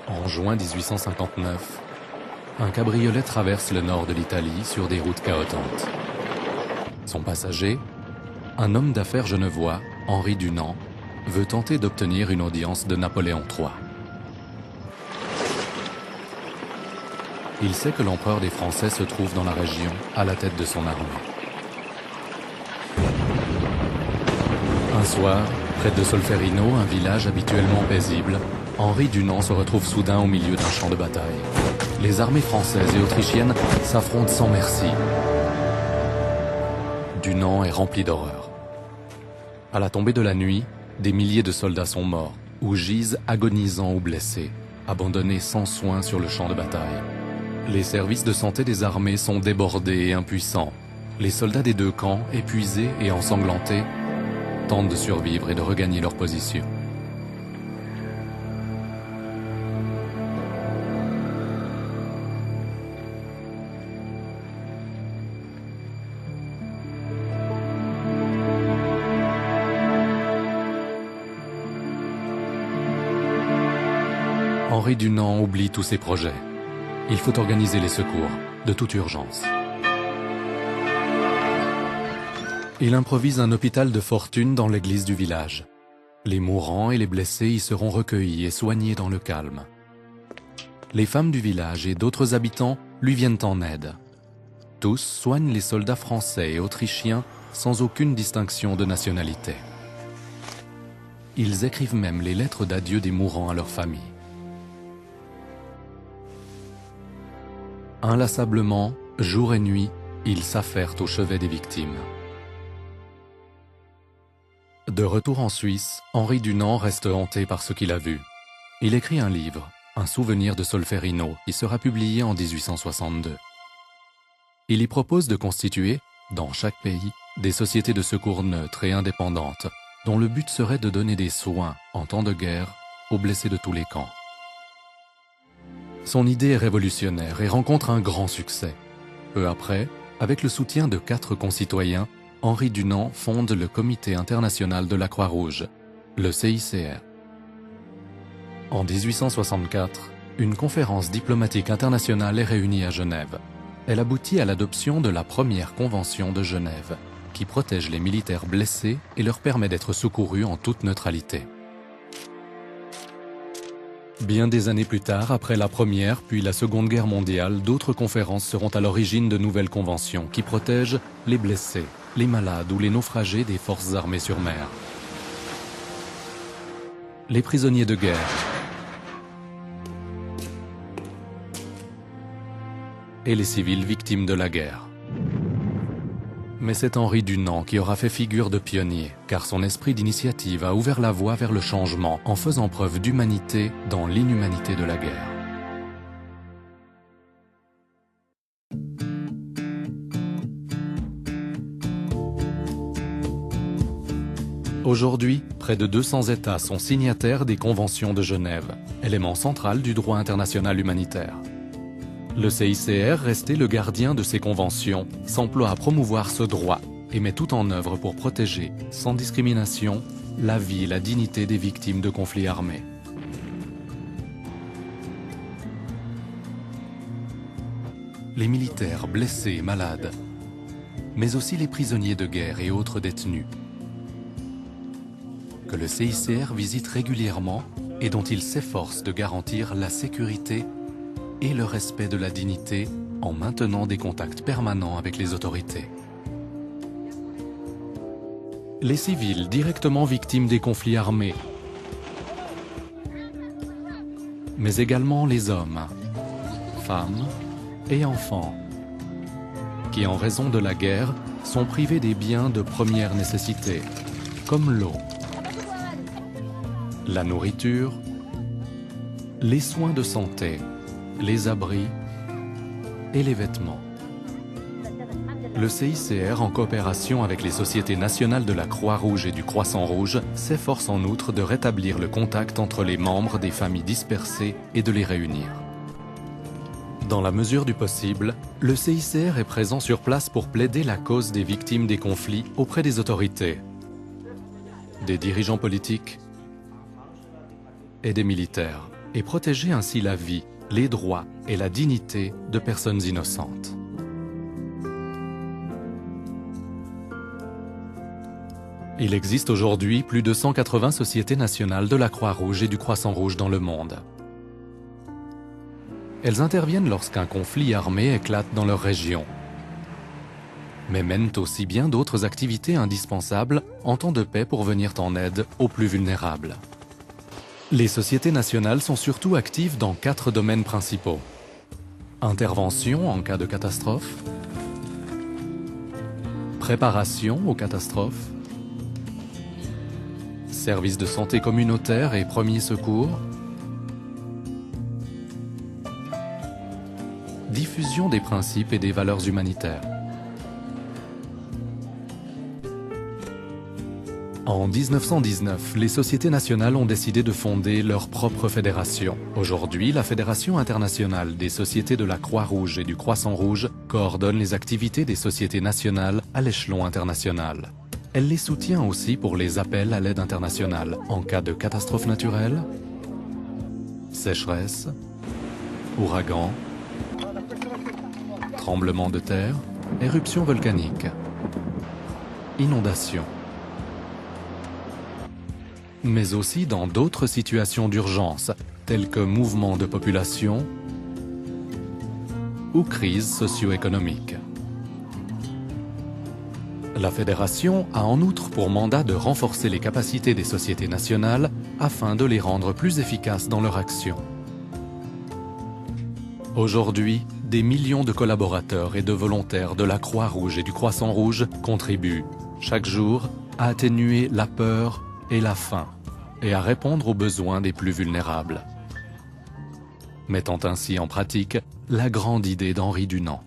En juin 1859, un cabriolet traverse le nord de l'Italie sur des routes chaotantes. Son passager, un homme d'affaires genevois, Henri Dunant, veut tenter d'obtenir une audience de Napoléon III. Il sait que l'empereur des Français se trouve dans la région, à la tête de son armée. Un soir, près de Solferino, un village habituellement paisible, Henri Dunant se retrouve soudain au milieu d'un champ de bataille. Les armées françaises et autrichiennes s'affrontent sans merci. Dunant est rempli d'horreur. À la tombée de la nuit, des milliers de soldats sont morts, ou gisent agonisants ou blessés, abandonnés sans soin sur le champ de bataille. Les services de santé des armées sont débordés et impuissants. Les soldats des deux camps, épuisés et ensanglantés, tentent de survivre et de regagner leur position. Henri Dunant oublie tous ses projets. Il faut organiser les secours, de toute urgence. Il improvise un hôpital de fortune dans l'église du village. Les mourants et les blessés y seront recueillis et soignés dans le calme. Les femmes du village et d'autres habitants lui viennent en aide. Tous soignent les soldats français et autrichiens sans aucune distinction de nationalité. Ils écrivent même les lettres d'adieu des mourants à leur famille. Inlassablement, jour et nuit, ils s'affairent au chevet des victimes. De retour en Suisse, Henri Dunant reste hanté par ce qu'il a vu. Il écrit un livre, un souvenir de Solferino, qui sera publié en 1862. Il y propose de constituer, dans chaque pays, des sociétés de secours neutres et indépendantes, dont le but serait de donner des soins, en temps de guerre, aux blessés de tous les camps. Son idée est révolutionnaire et rencontre un grand succès. Peu après, avec le soutien de 4 concitoyens, Henri Dunant fonde le Comité international de la Croix-Rouge, le CICR. En 1864, une conférence diplomatique internationale est réunie à Genève. Elle aboutit à l'adoption de la première Convention de Genève, qui protège les militaires blessés et leur permet d'être secourus en toute neutralité. Bien des années plus tard, après la Première puis la Seconde Guerre mondiale, d'autres conférences seront à l'origine de nouvelles conventions qui protègent les blessés, les malades ou les naufragés des forces armées sur mer. Les prisonniers de guerre et les civils victimes de la guerre. Mais c'est Henri Dunant qui aura fait figure de pionnier, car son esprit d'initiative a ouvert la voie vers le changement en faisant preuve d'humanité dans l'inhumanité de la guerre. Aujourd'hui, près de 200 États sont signataires des conventions de Genève, élément central du droit international humanitaire. Le CICR, resté le gardien de ces conventions, s'emploie à promouvoir ce droit et met tout en œuvre pour protéger, sans discrimination, la vie et la dignité des victimes de conflits armés. Les militaires blessés et malades, mais aussi les prisonniers de guerre et autres détenus, que le CICR visite régulièrement et dont il s'efforce de garantir la sécurité et le respect de la dignité en maintenant des contacts permanents avec les autorités. Les civils directement victimes des conflits armés, mais également les hommes, femmes et enfants, qui en raison de la guerre sont privés des biens de première nécessité, comme l'eau, la nourriture, les soins de santé, les abris et les vêtements. Le CICR, en coopération avec les sociétés nationales de la Croix-Rouge et du Croissant-Rouge, s'efforce en outre de rétablir le contact entre les membres des familles dispersées et de les réunir. Dans la mesure du possible, le CICR est présent sur place pour plaider la cause des victimes des conflits auprès des autorités, des dirigeants politiques et des militaires, et protéger ainsi la vie, les droits et la dignité de personnes innocentes. Il existe aujourd'hui plus de 180 sociétés nationales de la Croix-Rouge et du Croissant-Rouge dans le monde. Elles interviennent lorsqu'un conflit armé éclate dans leur région, mais mènent aussi bien d'autres activités indispensables en temps de paix pour venir en aide aux plus vulnérables. Les sociétés nationales sont surtout actives dans 4 domaines principaux. Intervention en cas de catastrophe, préparation aux catastrophes, services de santé communautaire et premiers secours, diffusion des principes et des valeurs humanitaires. En 1919, les sociétés nationales ont décidé de fonder leur propre fédération. Aujourd'hui, la Fédération internationale des sociétés de la Croix-Rouge et du Croissant-Rouge coordonne les activités des sociétés nationales à l'échelon international. Elle les soutient aussi pour les appels à l'aide internationale en cas de catastrophe naturelle, sécheresse, ouragan, tremblement de terre, éruption volcanique, inondation, mais aussi dans d'autres situations d'urgence, telles que mouvements de population ou crises socio-économiques. La Fédération a en outre pour mandat de renforcer les capacités des sociétés nationales afin de les rendre plus efficaces dans leur action. Aujourd'hui, des millions de collaborateurs et de volontaires de la Croix-Rouge et du Croissant-Rouge contribuent, chaque jour, à atténuer la peur et la faim, et à répondre aux besoins des plus vulnérables, mettant ainsi en pratique la grande idée d'Henri Dunant.